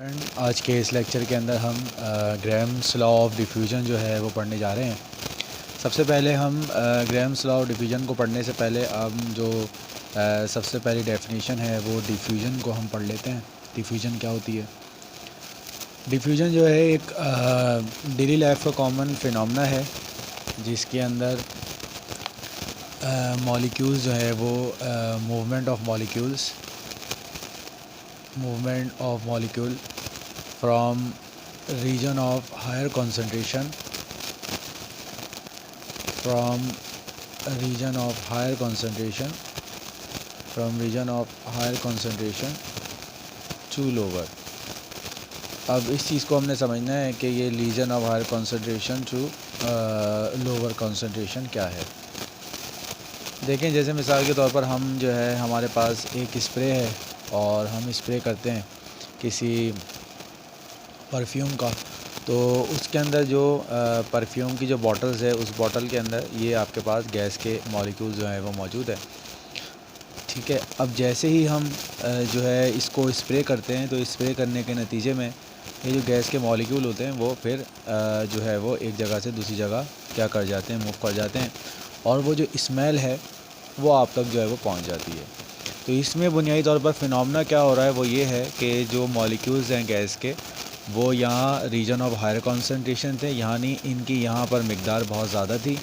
आज के इस लेक्चर के अंदर हम ग्राम्स लॉ ऑफ डिफ्यूजन जो है वो पढ़ने जा रहे हैं। सबसे पहले हम ग्राम्स लॉ ऑफ डिफ्यूजन को पढ़ने से पहले हम जो सबसे पहली डेफिनेशन है वो डिफ्यूजन को हम पढ़ लेते हैं। डिफ्यूजन क्या होती है? डिफ्यूजन जो है एक डेली लाइफ का कॉमन फिनोमेना है जिसके अंदर मॉलिक्यूल्स जो है वो movement of molecule from region of higher concentration to lower। अब इस चीज़ को हमने समझना है कि ये region of higher concentration to lower concentration क्या है। देखें, जैसे मिसाल के तौर पर हम जो है हमारे पास एक स्प्रे है और हम स्प्रे करते हैं किसी परफ्यूम का, तो उसके अंदर जो परफ्यूम की जो बॉटल्स है उस बॉटल के अंदर ये आपके पास गैस के मॉलिक्यूल्स जो हैं वो मौजूद है। ठीक है, अब जैसे ही हम जो है इसको स्प्रे करते हैं तो स्प्रे करने के नतीजे में ये जो गैस के मॉलिक्यूल होते हैं वो फिर जो है वो एक जगह से दूसरी जगह क्या कर जाते हैं, मूव कर जाते हैं, और वो जो स्मेल है वो आप तक जो है वो पहुंच जाती है। तो इसमें बुनियादी तौर पर फिनोमेना क्या हो रहा है वो ये है कि जो मॉलिक्यूल्स हैं गैस के वो यहाँ रीजन ऑफ हायर कंसंट्रेशन थे, यानी इनकी यहाँ पर मिकदार बहुत ज़्यादा थी।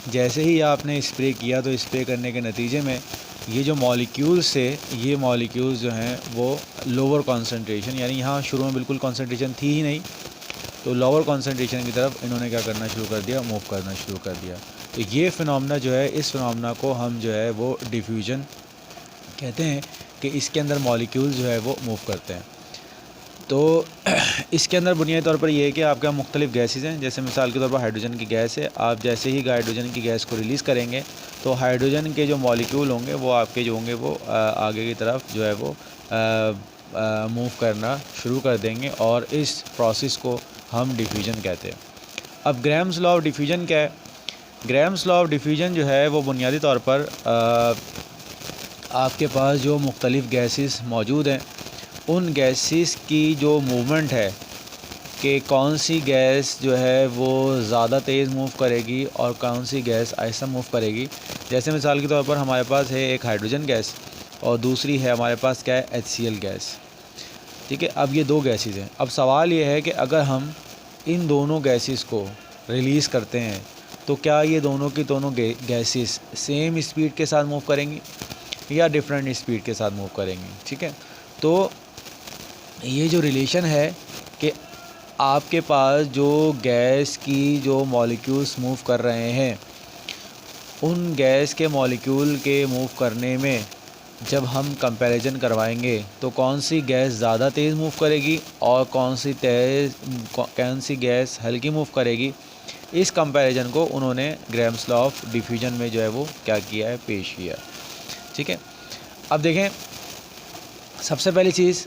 जैसे ही आपने स्प्रे किया तो स्प्रे करने के नतीजे में ये जो मॉलिक्यूल्स थे ये मॉलिक्यूल्स जो हैं वो लोअर कंसंट्रेशन, यानी यहाँ शुरू में बिल्कुल कंसंट्रेशन थी ही नहीं, तो लोअर कंसंट्रेशन की तरफ इन्होंने क्या करना शुरू कर दिया, मूव करना शुरू कर दिया। तो ये फिनोमेना जो है, इस फिनोमेना को हम जो है वो डिफ्यूजन कहते हैं कि इसके अंदर मॉलिक्यूल्स जो है वो मूव करते हैं। तो इसके अंदर बुनियादी तौर पर ये है कि आपके यहाँ मुख्तलिफ़ गैसेस हैं। जैसे मिसाल के तौर पर हाइड्रोजन की गैस है, आप जैसे ही हाइड्रोजन की गैस को रिलीज़ करेंगे तो हाइड्रोजन के जो मॉलिक्यूल होंगे वो आपके जो होंगे वो आगे की तरफ जो है वो मूव करना शुरू कर देंगे, और इस प्रोसेस को हम डिफ्यूजन कहते हैं। अब ग्राम्स लॉ ऑफ डिफ्यूजन क्या है? ग्राम्स लॉ ऑफ डिफ्यूजन जो है वो बुनियादी तौर पर आपके पास जो मुख्तलिफ़ गैसेस मौजूद हैं उन गैसेस की जो मूवमेंट है कि कौन सी गैस जो है वो ज़्यादा तेज़ मूव करेगी और कौन सी गैस आहिस्ता मूव करेगी। जैसे मिसाल के तौर पर हमारे पास है एक हाइड्रोजन गैस और दूसरी है हमारे पास क्या है, HCl गैस। ठीक है, अब ये दो गैसेस हैं। अब सवाल ये है कि अगर हम इन दोनों गैसेस को रिलीज़ करते हैं तो क्या ये दोनों की दोनों गैसेस सेम स्पीड के साथ मूव करेंगी या डिफरेंट स्पीड के साथ मूव करेंगी। ठीक है, तो ये जो रिलेशन है कि आपके पास जो गैस की जो मॉलिक्यूल्स मूव कर रहे हैं उन गैस के मॉलिक्यूल के मूव करने में जब हम कंपैरिजन करवाएंगे तो कौन सी गैस ज़्यादा तेज़ मूव करेगी और कौन सी गैस हल्की मूव करेगी, इस कंपैरिजन को उन्होंने ग्राम्स लॉ ऑफ डिफ्यूजन में जो है वो क्या किया है, पेश किया। ठीक है, अब देखें, सबसे पहली चीज़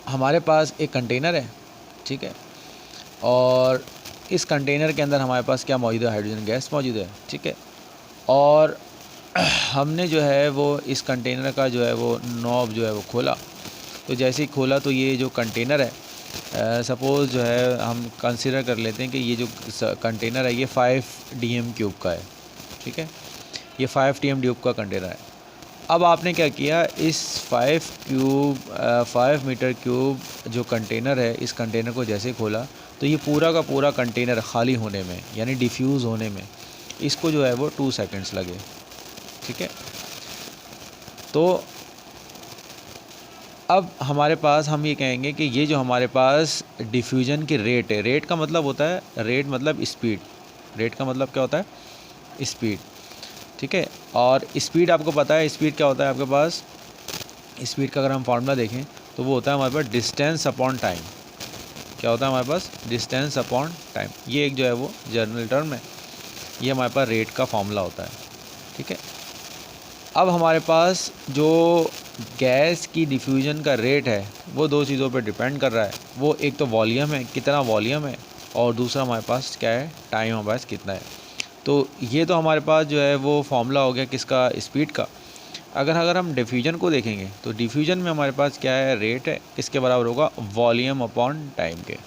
हमारे पास एक कंटेनर है। ठीक है, और इस कंटेनर के अंदर हमारे पास क्या मौजूद है, हाइड्रोजन गैस मौजूद है। ठीक है, और हमने जो है वो इस कंटेनर का जो है वो नॉब जो है वो खोला, तो जैसे ही खोला तो ये जो कंटेनर है सपोज़ जो है हम कंसिडर कर लेते हैं कि ये जो कंटेनर है ये 5 DM क्यूब का है। ठीक है, ये 5 DM क्यूब का कंटेनर है। अब आपने क्या किया, इस 5 मीटर क्यूब जो कंटेनर है, इस कंटेनर को जैसे खोला तो ये पूरा का पूरा कंटेनर खाली होने में यानी डिफ्यूज़ होने में इसको जो है वो 2 सेकंड्स लगे। ठीक है, तो अब हमारे पास हम ये कहेंगे कि ये जो हमारे पास डिफ्यूजन की रेट है, रेट का मतलब होता है, रेट मतलब स्पीड, रेट का मतलब क्या होता है, स्पीड। ठीक है, और स्पीड आपको पता है, स्पीड क्या होता है आपके पास, स्पीड का अगर हम फार्मूला देखें तो वो होता है हमारे पास डिस्टेंस अपॉन टाइम। क्या होता है हमारे पास, डिस्टेंस अपॉन टाइम। ये एक जो है वो जनरल टर्म है, ये हमारे पास रेट का फार्मूला होता है। ठीक है, अब हमारे पास जो गैस की डिफ्यूजन का रेट है वो दो चीज़ों पर डिपेंड कर रहा है। वो एक तो वॉल्यूम है, कितना वॉल्यूम है, और दूसरा हमारे पास क्या है, टाइम हमारे पास कितना है। तो ये तो हमारे पास जो है वो फार्मूला हो गया किसका, स्पीड का। अगर हम डिफ्यूजन को देखेंगे तो डिफ्यूजन में हमारे पास क्या है, रेट है, किसके बराबर होगा, वॉल्यूम अपॉन टाइम के।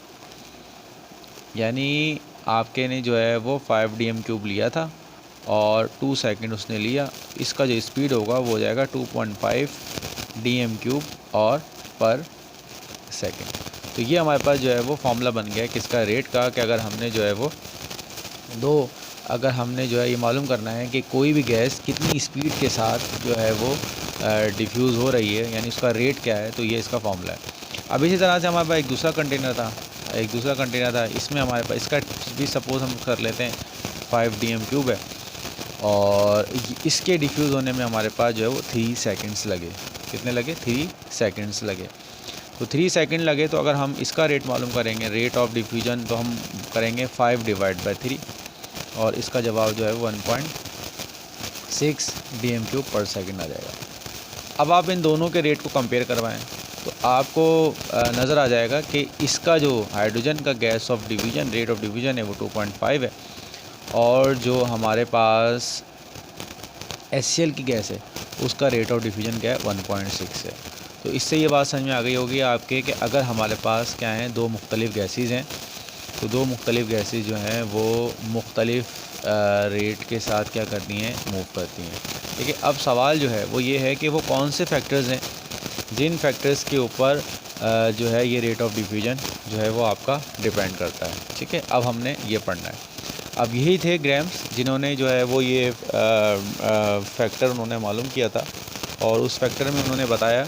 यानी आपके ने जो है वो 5 dm³ लिया था और 2 सेकंड उसने लिया, इसका जो स्पीड होगा वो हो जाएगा 2.5 dm³ और पर सेकंड। तो ये हमारे पास जो है वो फॉर्मूला बन गया है किसका, रेट का, कि अगर हमने जो है वो अगर हमने जो है ये मालूम करना है कि कोई भी गैस कितनी स्पीड के साथ जो है वो डिफ्यूज़ हो रही है, यानी उसका रेट क्या है, तो ये इसका फॉर्मूला है। अब इसी तरह से हमारे पास एक दूसरा कंटेनर था, इसमें हमारे पास इसका भी सपोज़ हम कर लेते हैं 5 dm³ है और इसके डिफ्यूज़ होने में हमारे पास जो है वो 3 सेकंड्स लगे। कितने लगे, 3 सेकंड्स लगे। तो 3 सेकंड लगे, तो अगर हम इसका रेट मालूम करेंगे, रेट ऑफ डिफ्यूजन, तो हम करेंगे 5/3 और इसका जवाब जो है 1.6 dm³ पर सेकंड आ जाएगा। अब आप इन दोनों के रेट को कंपेयर करवाएं तो आपको नज़र आ जाएगा कि इसका जो हाइड्रोजन का gas off division, rate of division है वो 2.5 है और जो हमारे पास HCl की गैस है उसका रेट ऑफ डिफ्यूजन क्या है, 1.6 है। तो इससे ये बात समझ में आ गई होगी आपके कि अगर हमारे पास क्या हैं, दो मुख्तलिफ़ गैसेस हैं, तो दो मुख्तलिफ़ गैसेस जो हैं वो मुख्तलिफ़ रेट के साथ क्या करती हैं, मूव करती हैं। ठीक है, अब सवाल जो है वो ये है कि वो कौन से फैक्टर्स हैं जिन फैक्टर्स के ऊपर जो है ये रेट ऑफ डिफ्यूजन जो है वो आपका डिपेंड करता है। ठीक है, अब हमने ये पढ़ना है। अब यही थे ग्राम्स जिन्होंने जो है वो ये फैक्टर उन्होंने मालूम किया था और उस फैक्टर में उन्होंने बताया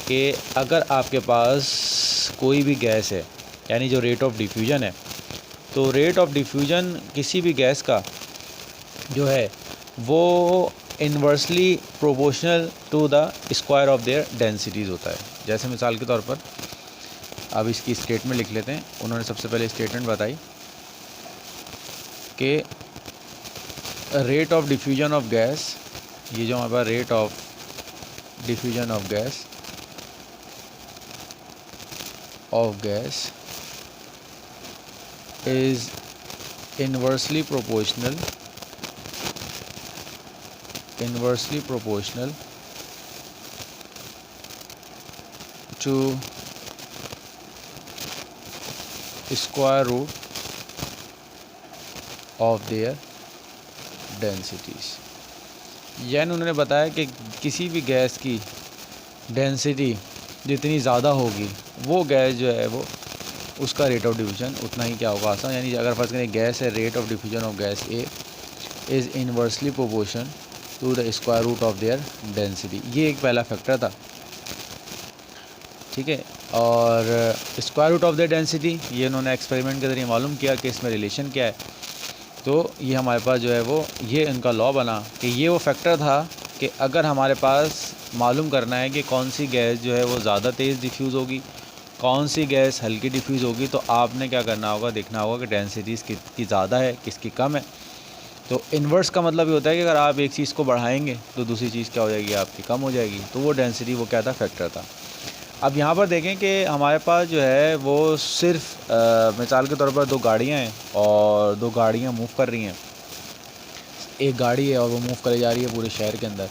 कि अगर आपके पास कोई भी गैस है, यानी जो रेट ऑफ डिफ्यूजन है, तो रेट ऑफ डिफ्यूजन किसी भी गैस का जो है वो inversely proportional to the square of their densities होता है। जैसे मिसाल के तौर पर अब इसकी स्टेटमेंट लिख लेते हैं। उन्होंने सबसे पहले स्टेटमेंट बताई कि rate of diffusion of gas, ये जो हमारे पास rate of diffusion of gas is inversely proportional to square root of their densities। यानी उन्होंने बताया कि किसी भी गैस की डेंसिटी जितनी ज़्यादा होगी वो गैस जो है वो उसका रेट ऑफ डिफ्यूजन उतना ही क्या होगा, आसान। यानी अगर फर्स्ट करें गैस है, rate of diffusion of gas A is inversely proportion to the square root of their density. ये एक पहला फैक्टर था। ठीक है, और square root of their density ये उन्होंने एक्सपेरिमेंट के ज़रिए मालूम किया कि इसमें रिलेशन क्या है। तो ये हमारे पास जो है वो ये इनका लॉ बना कि ये वो फैक्टर था कि अगर हमारे पास मालूम करना है कि कौन सी गैस जो है वो ज़्यादा तेज़ डिफ्यूज़ होगी, कौन सी गैस हल्की डिफ्यूज़ होगी, तो आपने क्या करना होगा, देखना होगा कि डेंसिटीज़ किसकी ज़्यादा है, किसकी कम है। तो इन्वर्स का मतलब ये होता है कि अगर आप एक चीज़ को बढ़ाएंगे तो दूसरी चीज़ क्या हो जाएगी, आपकी कम हो जाएगी। तो वो डेंसिटी वो क्या था, फैक्टर था। अब यहाँ पर देखें कि हमारे पास जो है वो सिर्फ मिसाल के तौर पर दो गाड़ियाँ हैं और दो गाड़ियाँ मूव कर रही हैं। एक गाड़ी है और वो मूव करी जा रही है पूरे शहर के अंदर,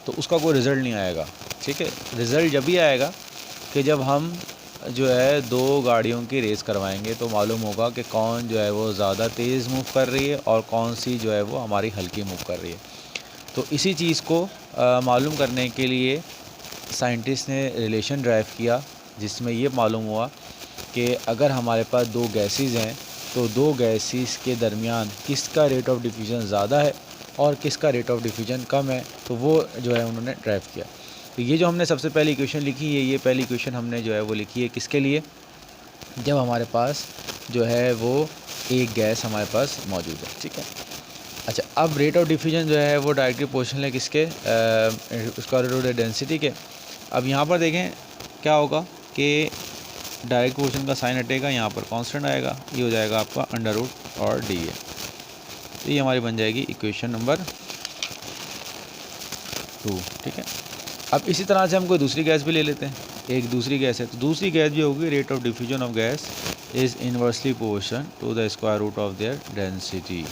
तो उसका कोई रिज़ल्ट नहीं आएगा। ठीक है, रिज़ल्ट जब भी आएगा कि जब हम जो है दो गाड़ियों की रेस करवाएंगे, तो मालूम होगा कि कौन जो है वो ज़्यादा तेज़ मूव कर रही है और कौन सी जो है वो हमारी हल्की मूव कर रही है। तो इसी चीज़ को मालूम करने के लिए साइंटिस्ट ने रिलेशन ड्राइव किया, जिसमें ये मालूम हुआ कि अगर हमारे पास दो गैसेस हैं तो दो गैसेस के दरमियान किसका रेट ऑफ डिफ्यूजन ज़्यादा है और किसका रेट ऑफ डिफ्यूजन कम है, तो वो जो है उन्होंने ड्राइव किया। तो ये जो हमने सबसे पहली इक्वेशन लिखी है, ये पहली इक्वेशन हमने जो है वो लिखी है किसके लिए, जब हमारे पास जो है वो एक गैस हमारे पास मौजूद है। ठीक है, अच्छा, अब रेट ऑफ डिफ्यूजन जो है वो डायरेक्टली प्रोपोर्शनल है किसके, स्क्वायर रूट ऑफ डेंसिटी के। अब यहाँ पर देखें क्या होगा कि डायरेक्ट प्रोपोर्शन का साइन हटेगा, यहाँ पर कांस्टेंट आएगा, ये हो जाएगा आपका अंडर रूट और डी ए। तो ये हमारी बन जाएगी इक्वेशन नंबर 2। ठीक है, अब इसी तरह से हम कोई दूसरी गैस भी ले लेते हैं। एक दूसरी गैस है, तो दूसरी गैस भी होगी rate of diffusion of gas is inversely proportion to the square root of their density.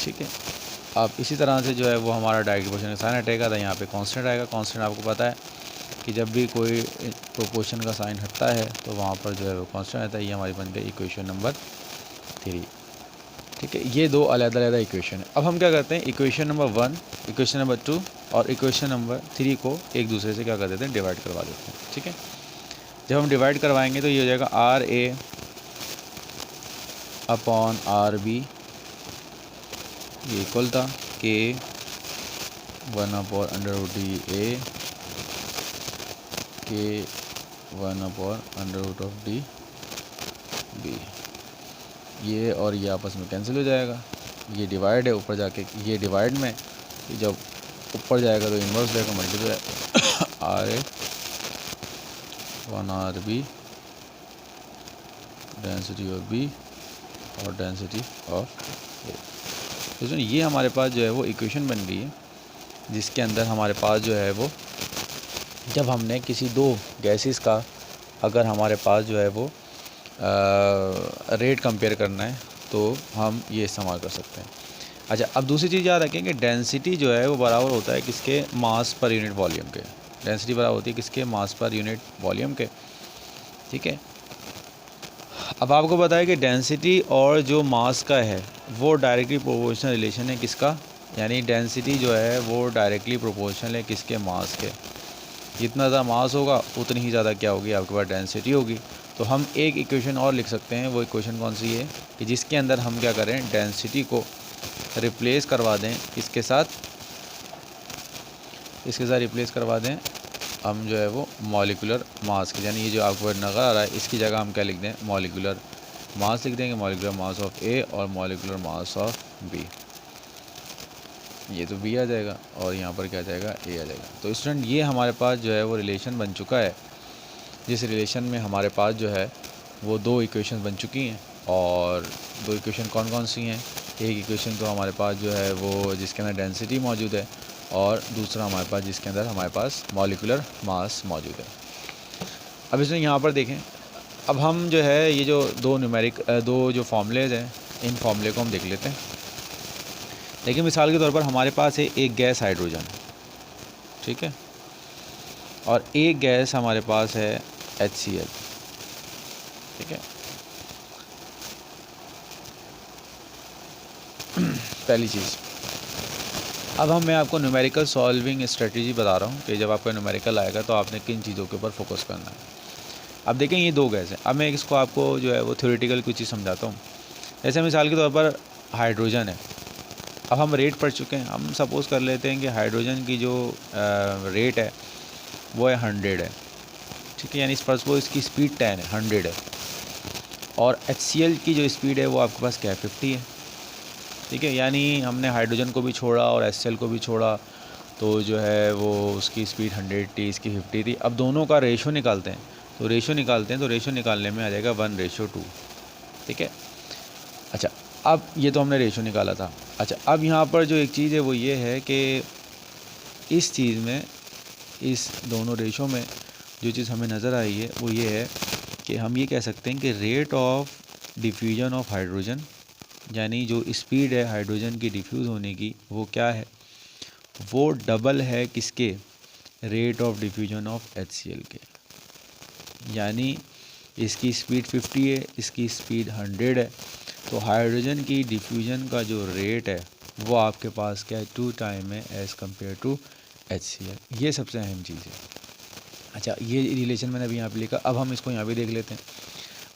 ठीक है, अब इसी तरह से जो है वो हमारा डायरेक्ट प्रोपोर्शन का साइन हटेगा तो यहाँ पे कांस्टेंट आएगा। कांस्टेंट आपको पता है कि जब भी कोई प्रोपोर्शन का साइन हटता है तो वहाँ पर जो है वो कांस्टेंट आता है। ये हमारी बन गई इक्वेशन नंबर 3। ठीक है, ये दो अलग-अलग इक्वेशन है। अब हम क्या करते हैं, इक्वेशन नंबर 1, इक्वेशन नंबर 2 और इक्वेशन नंबर 3 को एक दूसरे से क्या कर देते हैं, डिवाइड करवा देते हैं। ठीक है, जब हम डिवाइड करवाएंगे तो ये हो जाएगा R A upon R B, ये इक्वल था के 1 upon under root D A के 1 upon under root of D B. ये और ये आपस में कैंसिल हो जाएगा। ये डिवाइड है, ऊपर जाके ये डिवाइड में जब ऊपर जाएगा तो इन्वर्स जाएगा, multiply R A 1 R B density of B और डेंसिटी ऑफ ए। तो ये हमारे पास जो है वो इक्वेशन बन गई है, जिसके अंदर हमारे पास जो है वो जब हमने किसी दो गैसेस का अगर हमारे पास जो है वो रेट कंपेयर करना है तो हम ये इस्तेमाल कर सकते हैं। अच्छा, अब दूसरी चीज़ याद रखें कि डेंसिटी जो है वो बराबर होता है किसके, मास पर यूनिट वॉल्यूम के। डेंसिटी बराबर होती है किसके, मास पर यूनिट वॉल्यूम के। ठीक है, अब आपको पता है कि डेंसिटी और जो मास का है वो डायरेक्टली प्रोपोर्शनल रिलेशन है किसका, यानी डेंसिटी जो है वो डायरेक्टली प्रोपोर्शनल है किसके, मास के। जितना ज़्यादा मास होगा उतनी ही ज़्यादा क्या होगी, आपके पास डेंसिटी होगी। तो हम एक इक्वेशन और लिख सकते हैं, वो इक्वेशन कौन सी है कि जिसके अंदर हम क्या करें, डेंसिटी को रिप्लेस करवा दें इसके साथ रिप्लेस करवा दें हम जो है वो मॉलिक्यूलर मास के, यानी ये जो आपको नज़र आ रहा है इसकी जगह हम क्या लिख दें, मॉलिक्यूलर मास लिख देंगे, मॉलिक्यूलर मास ऑफ ए और मॉलिक्यूलर मास ऑफ बी। ये तो बी आ जाएगा और यहाँ पर क्या आ जाएगा, ए आ जाएगा। तो स्टूडेंट ये हमारे पास जो है वो रिलेशन बन चुका है, जिस रिलेशन में हमारे पास जो है वो दो इक्वेशन बन चुकी हैं। और दो इक्वेशन कौन कौन सी हैं, एक इक्वेशन तो हमारे पास जो है वो जिसके अंदर डेंसिटी मौजूद है और दूसरा हमारे पास जिसके अंदर हमारे पास मॉलिक्यूलर मास मौजूद है। अब इसमें यहाँ पर देखें, अब हम जो है ये जो दो जो फॉर्मूलेज हैं, इन फॉर्मूले को हम देख लेते हैं। देखिए मिसाल के तौर पर हमारे पास है एक गैस हाइड्रोजन, ठीक है, और एक गैस हमारे पास है HCl। ठीक है, पहली चीज़। अब मैं आपको न्यूमेरिकल सॉल्विंग स्ट्रेटजी बता रहा हूँ कि जब आपका न्यूमेरिकल आएगा तो आपने किन चीज़ों के ऊपर फोकस करना है। अब देखें ये दो गैस हैं। अब मैं इसको आपको जो है वो थ्योरेटिकल कुछ चीज़ समझाता हूँ। जैसे मिसाल के तौर पर हाइड्रोजन है। अब हम रेट पढ़ चुके हैं, हम सपोज़ कर लेते हैं कि हाइड्रोजन की जो रेट है वो है 100 है। ठीक है, यानी सपोज इसकी स्पीड 10 है, 100 है, और HCl की जो स्पीड है वो आपके पास क्या है, 50 है। ठीक है, यानी हमने हाइड्रोजन को भी छोड़ा और HCl को भी छोड़ा तो जो है वो उसकी स्पीड 100 थी, इसकी 50 थी। अब दोनों का रेशो निकालते हैं, तो रेशो निकालने में आ जाएगा 1:2। ठीक है, अच्छा अब ये तो हमने रेशो निकाला था। अच्छा, अब यहाँ पर जो एक चीज़ है वो ये है कि इस चीज़ में, इस दोनों रेशो में जो चीज़ हमें नज़र आई है वो ये है कि हम ये कह सकते हैं कि rate of diffusion of hydrogen, यानी जो स्पीड है हाइड्रोजन की डिफ्यूज़ होने की वो क्या है, वो डबल है किसके, rate of diffusion of HCl के। यानी इसकी स्पीड 50 है, इसकी स्पीड 100 है, तो हाइड्रोजन की डिफ्यूजन का जो रेट है वो आपके पास क्या है, 2 टाइम है एज़ कम्पेयर टू HCl। ये सबसे अहम चीज़ है। अच्छा, ये रिलेशन मैंने अभी यहाँ पे लिखा। अब हम इसको यहाँ भी देख लेते हैं।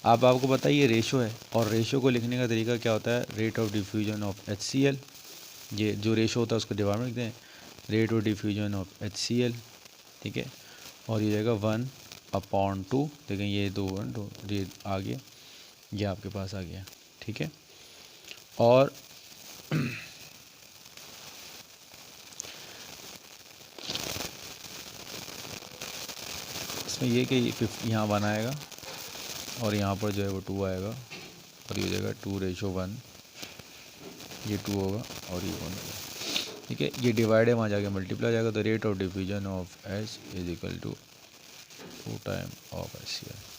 आपको पता है ये रेशो है, और रेशो को लिखने का तरीका क्या होता है, rate of diffusion of HCl। ये जो रेशो होता है उसको डिवाइड में लिखते हैं, rate of diffusion of HCl। ठीक है, और ये जाएगा 1/2। देखें ये 2 ये आ गया, ये आपके पास आ गया। ठीक है, और इसमें ये कि यहाँ 1 आएगा और यहाँ पर जो है वो 2 आएगा, और ये हो जाएगा 2:1, ये 2 होगा और ये 1 होगा। ठीक है, ये डिवाइड है, वहाँ जाके मल्टीप्लाई जाएगा, तो rate of diffusion of H is equal to 2 time of HCl।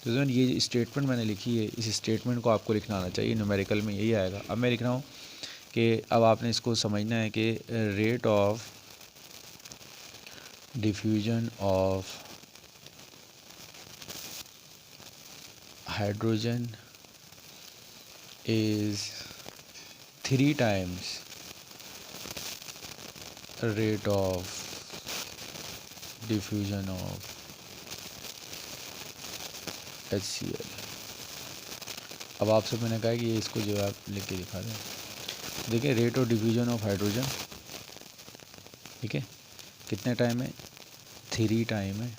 तो जो ये स्टेटमेंट मैंने लिखी है, इस स्टेटमेंट को आपको लिखना आना चाहिए, न्यूमेरिकल में यही आएगा। अब मैं लिख रहा हूँ कि अब आपने इसको समझना है कि rate of diffusion of hydrogen is 3 times rate of diffusion of HCl। अब आपसे मैंने कहा कि ये इसको जो आप लिख के दिखा दें। देखिए rate of diffusion of hydrogen, ठीक है, कितने टाइम है, 3 टाइम है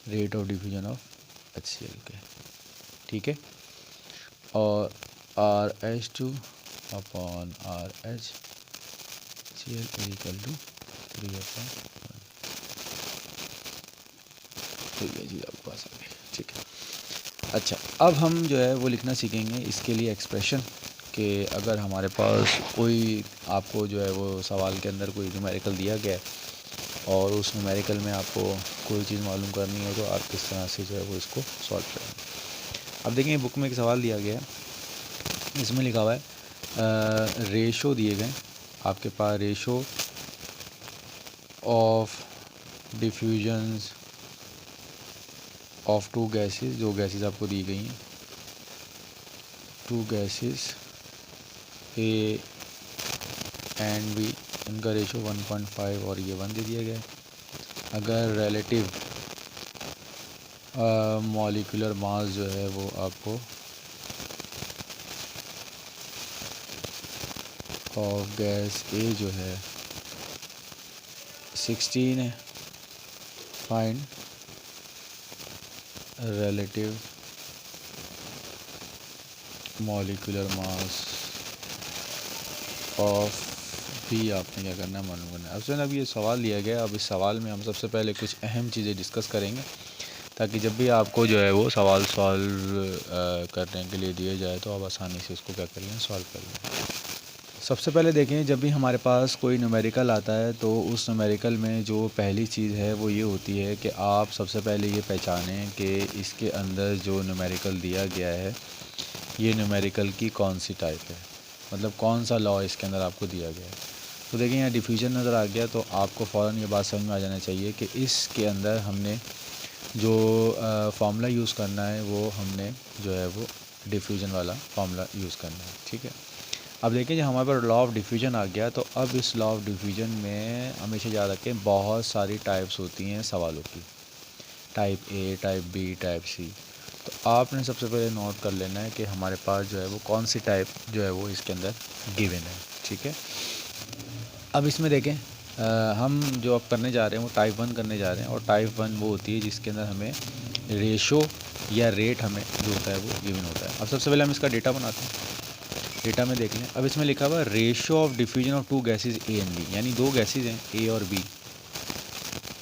rate of diffusion of HCl के, ठीक है। और RH2 upon RH HCl equal to 3/1। तो ये चीज़ आपके पास आ गई, ठीक है। अच्छा, अब हम जो है वो लिखना सीखेंगे इसके लिए एक्सप्रेशन कि अगर हमारे पास कोई आपको जो है वो सवाल के अंदर कोई न्यूमेरिकल दिया गया है और उस न्यूमेरिकल में आपको कोई चीज़ मालूम करनी हो तो आप किस तरह से जो है वो इसको सॉल्व करेंगे। अब देखें बुक में एक सवाल दिया गया है, इसमें लिखा हुआ है रेशो दिए गए आपके पास, ratio of diffusions of 2 gases, 2 gases आपको दी गई हैं, 2 गैसेस ए एंड बी, इनका रेशो 1.5 और ये 1 दे दिया गया है। अगर रिलेटिव मॉलिक्यूलर मास जो है वो आपको ऑफ गैस ए जो है 16 है, find relative molecular mass of B आपने क्या करना है, मालूम करना है। अब अब ये सवाल दिया गया, अब इस सवाल में हम सबसे पहले कुछ अहम चीज़ें डिस्कस करेंगे ताकि जब भी आपको जो है वो सवाल सॉल्व करने के लिए दिए जाए तो आप आसानी से इसको क्या कर लें, सॉल्व कर लें। सबसे पहले देखें, जब भी हमारे पास कोई न्यूमेरिकल आता है तो उस न्यूमेरिकल में जो पहली चीज़ है वो ये होती है कि आप सबसे पहले ये पहचानें कि इसके अंदर जो न्यूमेरिकल दिया गया है ये न्यूमेरिकल की कौन सी टाइप है, मतलब कौन सा लॉ इसके अंदर आपको दिया गया है। तो देखिए यहाँ डिफ्यूजन नज़र आ गया तो आपको फ़ौरन ये बात समझ में आ जाना चाहिए कि इसके अंदर हमने जो फार्मूला यूज़ करना है वो हमने जो है वो डिफ्यूजन वाला फार्मूला यूज़ करना है, ठीक है। अब देखिए जब हमारे पास लॉ ऑफ डिफ्यूजन आ गया तो अब इस लॉ ऑफ डिफ्यूजन में हमेशा याद रखें बहुत सारी टाइप्स होती हैं सवालों की, type A, type B, type C. तो आपने सबसे पहले नोट कर लेना है कि हमारे पास जो है वो कौन सी टाइप जो है वो इसके अंदर गिवन है, ठीक है। अब इसमें देखें हम जो अब करने जा रहे हैं वो टाइप 1 करने जा रहे हैं और टाइप 1 वो होती है जिसके अंदर हमें रेशो या रेट हमें जो होता है वो गिवन होता है। अब सबसे पहले हम इसका डेटा बनाते हैं, डेटा में देख लें। अब इसमें लिखा हुआ ratio of diffusion of 2 gases A and B, यानी 2 गैसेज हैं ए और बी,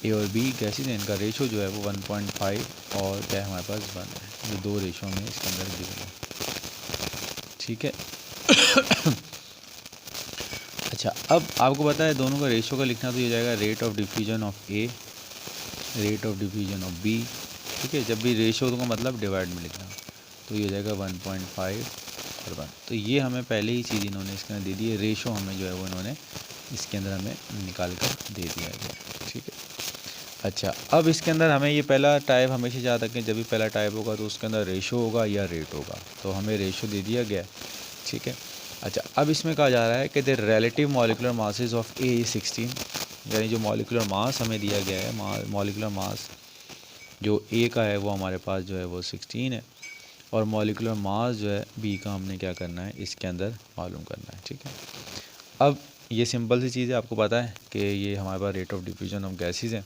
ए और बी गैसेज हैं, इनका रेशो जो है वो 1.5 और क्या है हमारे पास 1 है, ये 2 रेशो में इसके अंदर गिवन है, ठीक है। अच्छा, अब आपको पता है दोनों का रेशो का लिखना तो ये जाएगा rate of diffusion of A, rate of diffusion of B, ठीक है। जब भी रेशो का मतलब डिवाइड में लिखना, तो ये जाएगा 1.5 और 1। तो ये हमें पहले ही चीज़ इन्होंने इसके अंदर दे दी है, रेशो हमें जो है वो इन्होंने इसके अंदर हमें निकाल कर दे दिया गया, ठीक है। अच्छा, अब इसके अंदर हमें ये पहला टाइप हमेशा याद रखें, जब भी पहला टाइप होगा तो उसके अंदर रेशो होगा या रेट होगा, तो हमें रेशो दे दिया गया, ठीक है। अच्छा, अब इसमें कहा जा रहा है कि the relative molecular masses of A is 16, यानी जो मॉलिक्यूलर मास हमें दिया गया है, मॉलिक्यूलर मास जो ए का है वो हमारे पास जो है वो 16 है और मॉलिक्यूलर मास जो है बी का हमने क्या करना है इसके अंदर मालूम करना है, ठीक है। अब ये सिंपल सी चीज़ है, आपको पता है कि ये हमारे पास rate of diffusion of gases है।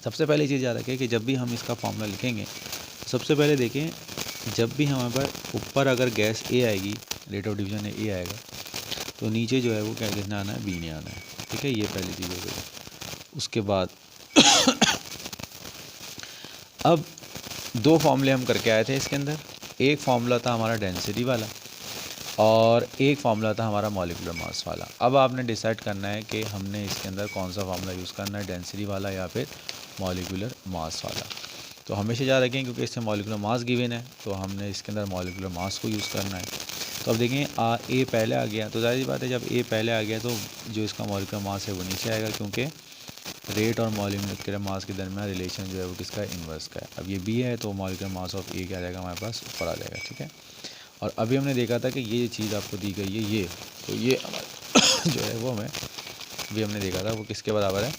सबसे पहले चीज़ याद रखें कि जब भी हम इसका फार्मूला लिखेंगे सबसे पहले देखें, जब भी हमारे पास ऊपर अगर गैस ए आएगी, रेट ऑफ डिवीजन ए आएगा, तो नीचे जो है वो क्या लिखना आना है, बी नहीं आना है, ठीक है। ये पहली चीज़ हो गई। उसके बाद अब 2 फार्मूले हम करके आए थे इसके अंदर, एक फार्मूला था हमारा डेंसिटी वाला और एक फार्मूला था हमारा मॉलिक्यूलर मास वाला। अब आपने डिसाइड करना है कि हमने इसके अंदर कौन सा फार्मूला यूज़ करना है, डेंसिटी वाला या फिर मॉलिक्यूलर मास वाला। तो हमेशा याद रखें क्योंकि इससे मॉलिक्यूलर मास गिवन है तो हमने इसके अंदर मॉलिक्यूलर मास को यूज़ करना है। तो अब देखें ए पहले आ गया, तो ज़ाहिर सी बात है जब ए पहले आ गया तो जो इसका मॉलिक्यूलर मास है वो नीचे आएगा, क्योंकि रेट और मॉलिक्यूलर मास के दरमियान रिलेशन जो है वो किसका है, इन्वर्स का है। अब ये बी है तो मॉलिक्यूलर मास ऑफ ए क्या आ जाएगा हमारे पास, ऊपर आ जाएगा। ठीक है, और अभी हमने देखा था कि ये चीज़ आपको दी गई है ये, तो ये हमारे जो है वो हमें भी हमने देखा था वो किसके बराबर है,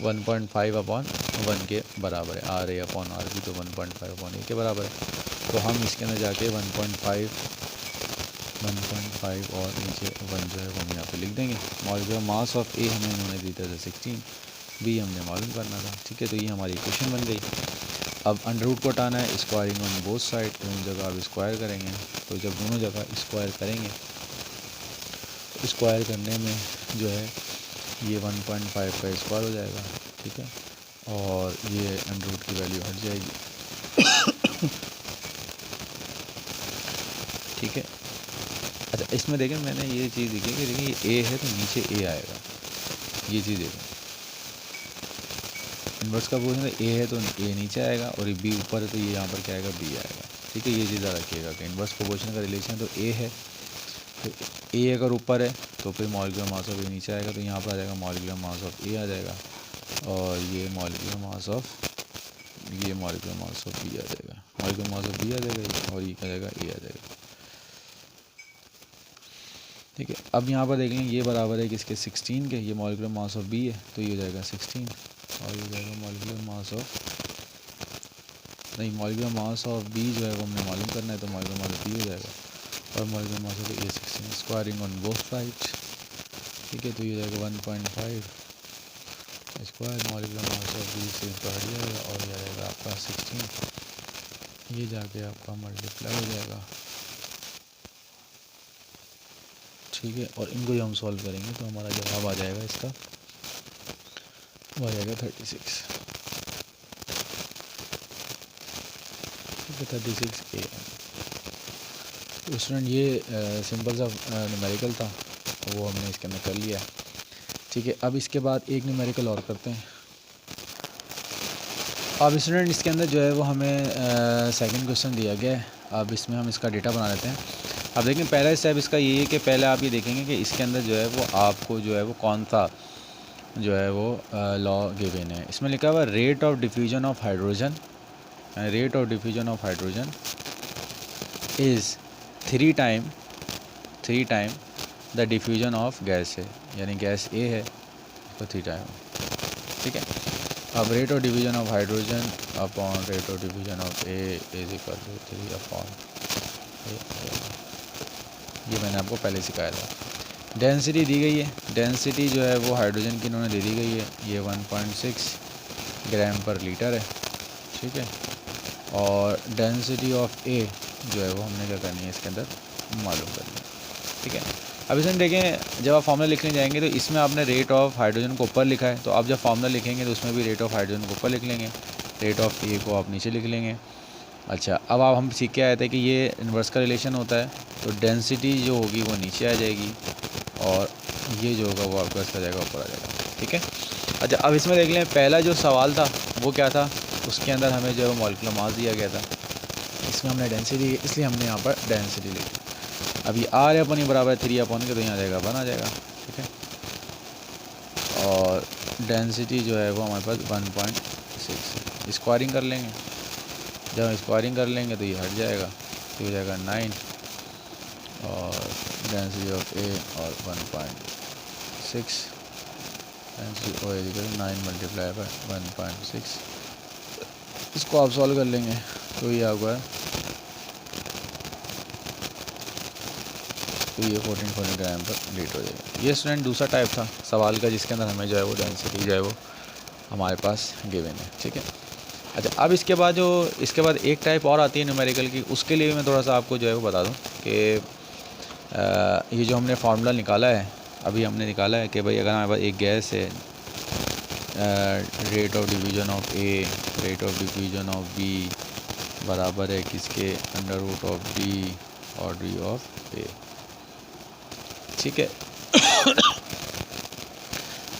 1.5 अपॉन 1 के बराबर है, R A upon R B, तो 1.5 अपॉन ए के बराबर है। तो हम इसके अंदर जाके 1.5 और नीचे 1 जो है वो हम यहाँ पे लिख देंगे। मॉलिक्यूलर मास ऑफ ए हमें इन्होंने दी था 16, बी हमने मालूम करना था। ठीक है, तो ये हमारी इक्वेशन बन गई। अब अंडर रूट को हटाना है, स्क्वायरिंग ऑन बोथ साइड, दोनों जगह आप स्क्वायर करेंगे। तो जब दोनों जगह स्क्वायर करेंगे तो स्क्वायर करने में जो है ये 1.5 का स्क्वायर हो जाएगा। ठीक है, और ये अंडर रूट की वैल्यू हट जाएगी। ठीक है, अच्छा इसमें देखें मैंने ये चीज़ देखी कि देखिए ये ए है तो नीचे ए आएगा, ये चीज़ देखें इन्वर्स का पोजीशन ए है तो ए नीचे आएगा, और ये बी ऊपर है तो ये यहाँ पर क्या आएगा, बी आएगा। ठीक है, ये चीज़ रखिएगा कि इन्वर्स प्रोपोर्शन का रिलेशन तो ए है, तो ए अगर ऊपर है तो फिर मॉलिक्यूलर मास ऑफ ए नीचे आएगा, तो यहाँ पर आ जाएगा मॉलिक्यूलर मास ऑफ ए आ जाएगा, और ये मॉलिक्यूलर मास ऑफ बी आ जाएगा, मॉलिक्यूलर मास ऑफ बी आ जाएगा, और ये क्या जाएगा, ए आ जाएगा। ठीक है, अब यहाँ पर देख लें ये बराबर है किसके, 16 के, ये मॉलिक्यूलर मास ऑफ बी है तो ये हो जाएगा 16, और ये जाएगा मॉलिक्यूलर मास ऑफ, नहीं मॉलिक्यूलर मास ऑफ बी जो है वो हमने मालूम करना है, तो मॉलिक्यूलर मास ऑफ बी हो जाएगा, और molecular mass of A 16, squaring on both sides. ठीक है, तो ये हो जाएगा 1.5 square, molecular mass of B से इसको हट जाएगा, और ये आएगा आपका 16, ये जाके आपका मल्टीप्लाई हो जाएगा। ठीक है, और इनको जब हम सॉल्व करेंगे तो हमारा जवाब आ जाएगा इसका, वो आ जाएगा 36। ठीक है, 36 के। तो स्टूडेंट ये सिंपल सा न्यूमेरिकल था, तो वो हमने इसके अंदर कर लिया। ठीक है, अब इसके बाद एक न्यूमेरिकल और करते हैं। अब स्टूडेंट इसके अंदर जो है वो हमें सेकंड क्वेश्चन दिया गया है। अब इसमें हम इसका डेटा बना लेते हैं। अब देखें पहला स्टेप इसका ये है कि पहले आप ये देखेंगे कि इसके अंदर जो है वो आपको जो है वो कौन सा जो है वो लॉ गिवन है। इसमें लिखा हुआ rate of diffusion of hydrogen, rate of diffusion of hydrogen is 3 time the diffusion of gas है, यानी गैस ए है तो 3 टाइम। ठीक है, अब rate of division of hydrogen upon rate of division of A is equal to 3 upon A. ये मैंने आपको पहले सिखाया था। डेंसिटी दी गई है, डेंसिटी जो है वो हाइड्रोजन की इन्होंने दे दी गई है, ये 1.6 ग्राम पर लीटर है। ठीक है, और डेंसिटी ऑफ ए जो है वो हमने क्या करनी है इसके अंदर मालूम करनी है। ठीक है, अब इसमें देखें जब आप फार्मूला लिखने जाएंगे तो इसमें आपने रेट ऑफ हाइड्रोजन को ऊपर लिखा है, तो आप जब फार्मूला लिखेंगे तो उसमें भी रेट ऑफ हाइड्रोजन को ऊपर लिख लेंगे, रेट ऑफ ए को आप नीचे लिख लेंगे। अच्छा, अब आप हम सीख के आए थे कि ये इन्वर्स का रिलेशन होता है, तो डेंसिटी जो होगी वो नीचे आ जाएगी और ये जो होगा वो आपका इसका जाएगा ऊपर आ जाएगा। ठीक है, अच्छा अब इसमें देख लें पहला जो सवाल था वो क्या था, उसके अंदर हमें जो है मॉलिक्यूलर मास दिया गया था, इसमें हमने डेंसिटी, इसलिए हमने यहाँ पर डेंसिटी लिखी। अब ये आर अपन ही बराबर 3 अपन के, तो यहाँ जाएगा 1 आ जाएगा। ठीक है, और डेंसिटी जो है वो हमारे पास 1.6, स्क्वायरिंग कर लेंगे, जब हम स्क्वायरिंग कर लेंगे तो ये हट जाएगा, तो हो जाएगा 9, और डेंसिटी ऑफ ए और 1.6, density O equal 9 multiply by 1.6, इसको आप सॉल्व कर लेंगे तो ये आपका तो ये 14 ग्राम पर लीटर हो जाएगा। ये स्टूडेंट दूसरा टाइप था सवाल का जिसके अंदर हमें जो है वो डेंसिटी जो है वो हमारे पास गिवन है। ठीक है, अच्छा अब इसके बाद एक टाइप और आती है न्यूमेरिकल की, उसके लिए मैं थोड़ा सा आपको जो है वो बता दूं कि ये जो हमने फार्मूला निकाला है, अभी हमने निकाला है कि भाई अगर हमारे पास एक गैस है, rate of division of A rate of division of B बराबर है किसके, अंडर रूट ऑफ डी और डी ऑफ ए। ठीक है,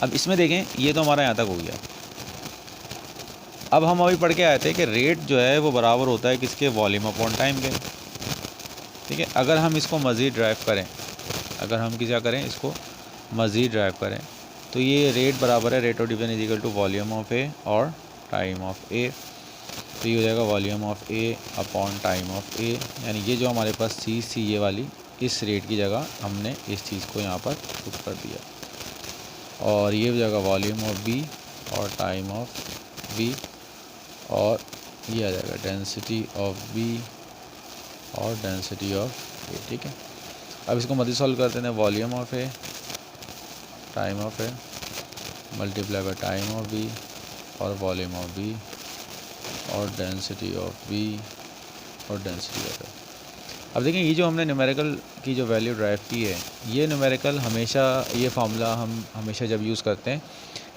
अब इसमें देखें ये तो हमारा यहाँ तक हो गया। अब हम अभी पढ़ के आए थे कि रेट जो है वो बराबर होता है किसके, वॉल्यूम अपॉन टाइम के। ठीक है, अगर हम इसको मज़ीद ड्राइव करें, अगर हम क्या करें, इसको मज़ीद ड्राइव करें, तो ये रेट बराबर है rate of division is equal to volume of A और टाइम ऑफ ए। तो ये हो जाएगा volume of A upon time of A, यानी ये जो हमारे पास चीज़ थी ये वाली, इस रेट की जगह हमने इस चीज़ को यहाँ पर पुट कर दिया, और ये हो जाएगा वॉल्यूम ऑफ बी और टाइम ऑफ बी, और ये आ जाएगा डेंसिटी ऑफ बी और डेंसिटी ऑफ ए। ठीक है, अब इसको मज़ीद सॉल्व करते हैं। Volume of A time of A multiply by time of B और वॉल्यूम ऑफ बी और डेंसिटी ऑफ बी और डेंसिटी ऑफ ए। अब देखें, ये जो हमने न्यूमेरिकल की जो वैल्यू ड्राइव की है, ये न्यूमेरिकल हमेशा, ये फार्मूला हम हमेशा जब यूज़ करते हैं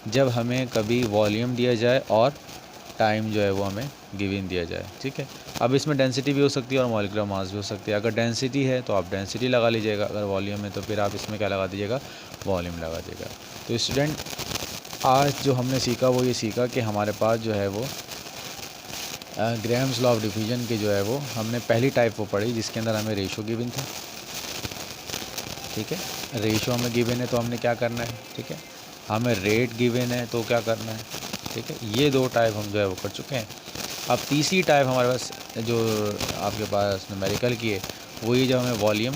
जब हमें कभी वॉल्यूम दिया जाए और टाइम जो है वो हमें गिवन दिया जाए। ठीक है, अब इसमें डेंसिटी भी हो सकती है और मॉलिक्यूलर मास भी हो सकती है। अगर डेंसिटी है तो आप डेंसिटी लगा लीजिएगा, अगर वॉल्यूम है तो फिर आप इसमें क्या लगा दीजिएगा, वॉल्यूम लगा दीजिएगा। तो स्टूडेंट, आज जो हमने सीखा वो ये सीखा कि हमारे पास जो है वो ग्राम्स लॉ ऑफ डिफिजन के जो है वो हमने पहली टाइप वो पढ़ी जिसके अंदर हमें रेशो गिवन था। ठीक है, रेशो हमें गिवन है तो हमने क्या करना है, ठीक है, हमें रेट गिवन है तो क्या करना है। ठीक है, ये दो टाइप हम जो है वो कर चुके हैं। अब तीसरी टाइप हमारे पास जो आपके पास न्यूमेरिकल की है वो ये, जब हमें वॉल्यूम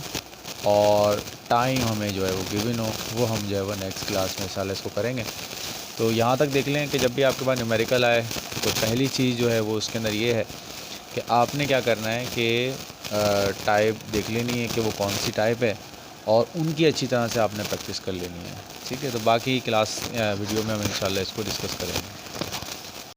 और टाइम हमें जो है वो गिवन हो, वो हम जो है वो नेक्स्ट क्लास में इंशाल्लाह इसको करेंगे। तो यहाँ तक देख लें कि जब भी आपके पास न्यूमेरिकल आए तो पहली चीज़ जो है वो उसके अंदर ये है कि आपने क्या करना है कि टाइप देख लेनी है कि वो कौन सी टाइप है, और उनकी अच्छी तरह से आपने प्रैक्टिस कर लेनी है। ठीक है, तो बाकी क्लास वीडियो में हम इंशाल्लाह इसको डिस्कस करेंगे।